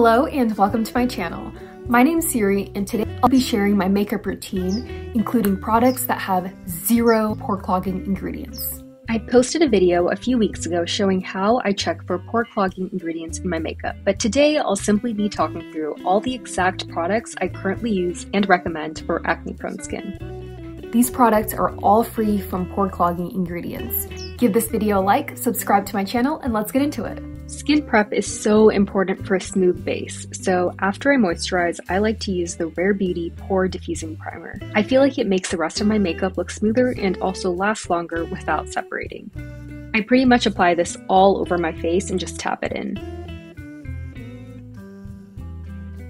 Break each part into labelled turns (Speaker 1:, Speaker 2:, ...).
Speaker 1: Hello and welcome to my channel. My name's Siri and today I'll be sharing my makeup routine, including products that have zero pore clogging ingredients. I posted a video a few weeks ago showing how I check for pore clogging ingredients in my makeup, but today I'll simply be talking through all the exact products I currently use and recommend for acne-prone skin. These products are all free from pore clogging ingredients. Give this video a like, subscribe to my channel, and let's get into it. Skin prep is so important for a smooth base, so after I moisturize, I like to use the Rare Beauty Pore Diffusing Primer. I feel like it makes the rest of my makeup look smoother and also last longer without separating. I pretty much apply this all over my face and just tap it in.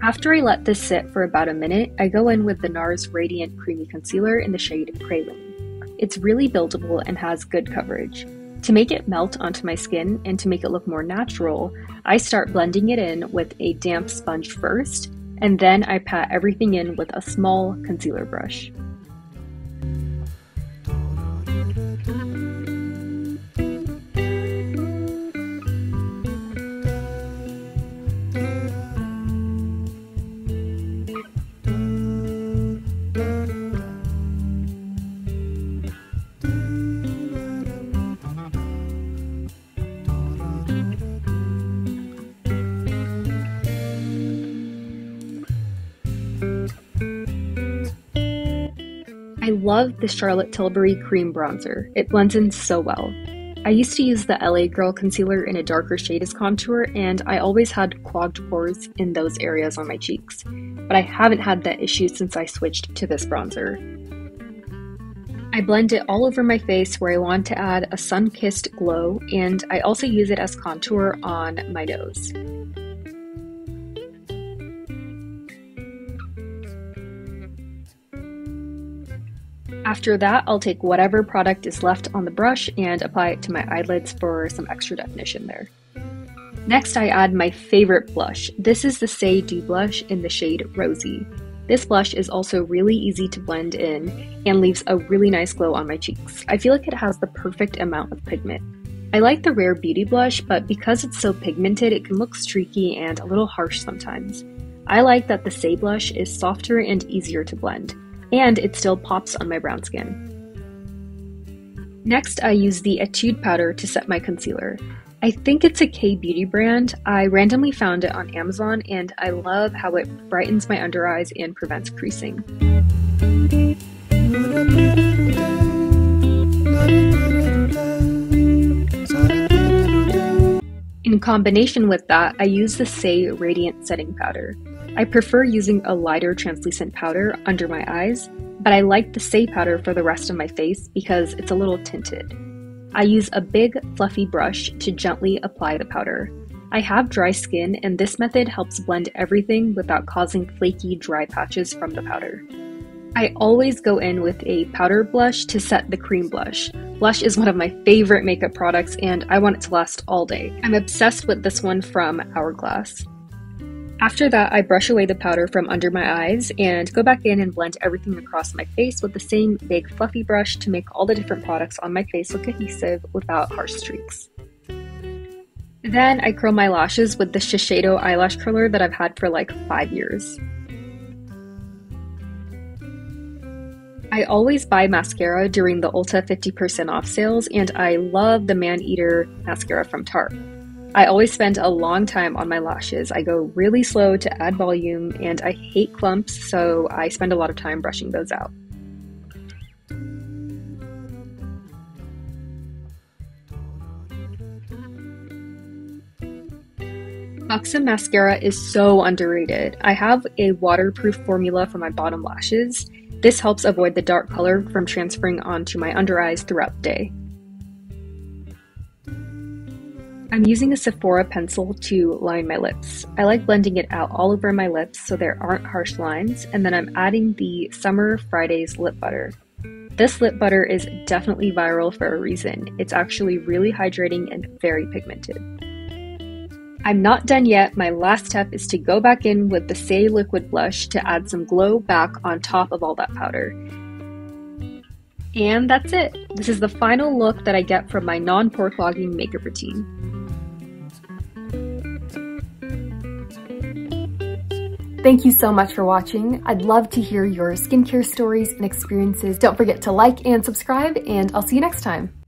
Speaker 1: After I let this sit for about a minute, I go in with the NARS Radiant Creamy Concealer in the shade Praline. It's really buildable and has good coverage. To make it melt onto my skin and to make it look more natural, I start blending it in with a damp sponge first, and then I pat everything in with a small concealer brush. I love the Charlotte Tilbury Cream Bronzer. It blends in so well. I used to use the LA Girl concealer in a darker shade as contour, and I always had clogged pores in those areas on my cheeks, but I haven't had that issue since I switched to this bronzer. I blend it all over my face where I want to add a sun-kissed glow, and I also use it as contour on my nose. After that, I'll take whatever product is left on the brush and apply it to my eyelids for some extra definition there. Next, I add my favorite blush. This is the Saie Dew Blush in the shade Rosy. This blush is also really easy to blend in and leaves a really nice glow on my cheeks. I feel like it has the perfect amount of pigment. I like the Rare Beauty blush, but because it's so pigmented, it can look streaky and a little harsh sometimes. I like that the Saie blush is softer and easier to blend, and it still pops on my brown skin. Next, I use the Etude powder to set my concealer. I think it's a K-beauty brand. I randomly found it on Amazon, and I love how it brightens my under eyes and prevents creasing. In combination with that, I use the Saie Radiant Setting Powder. I prefer using a lighter translucent powder under my eyes, but I like the Saie powder for the rest of my face because it's a little tinted. I use a big, fluffy brush to gently apply the powder. I have dry skin, and this method helps blend everything without causing flaky, dry patches from the powder. I always go in with a powder blush to set the cream blush. Blush is one of my favorite makeup products, and I want it to last all day. I'm obsessed with this one from Hourglass. After that, I brush away the powder from under my eyes and go back in and blend everything across my face with the same big fluffy brush to make all the different products on my face look cohesive without harsh streaks. Then I curl my lashes with the Shiseido eyelash curler that I've had for like 5 years. I always buy mascara during the Ulta 50% off sales, and I love the Maneater mascara from Tarte. I always spend a long time on my lashes. I go really slow to add volume, and I hate clumps, so I spend a lot of time brushing those out. Buxom mascara is so underrated. I have a waterproof formula for my bottom lashes. This helps avoid the dark color from transferring onto my under eyes throughout the day. I'm using a Sephora pencil to line my lips. I like blending it out all over my lips so there aren't harsh lines, and then I'm adding the Summer Fridays lip butter. This lip butter is definitely viral for a reason. It's actually really hydrating and very pigmented. I'm not done yet. My last step is to go back in with the Saie liquid blush to add some glow back on top of all that powder. And that's it. This is the final look that I get from my non-pore clogging makeup routine. Thank you so much for watching. I'd love to hear your skincare stories and experiences. Don't forget to like and subscribe, and I'll see you next time.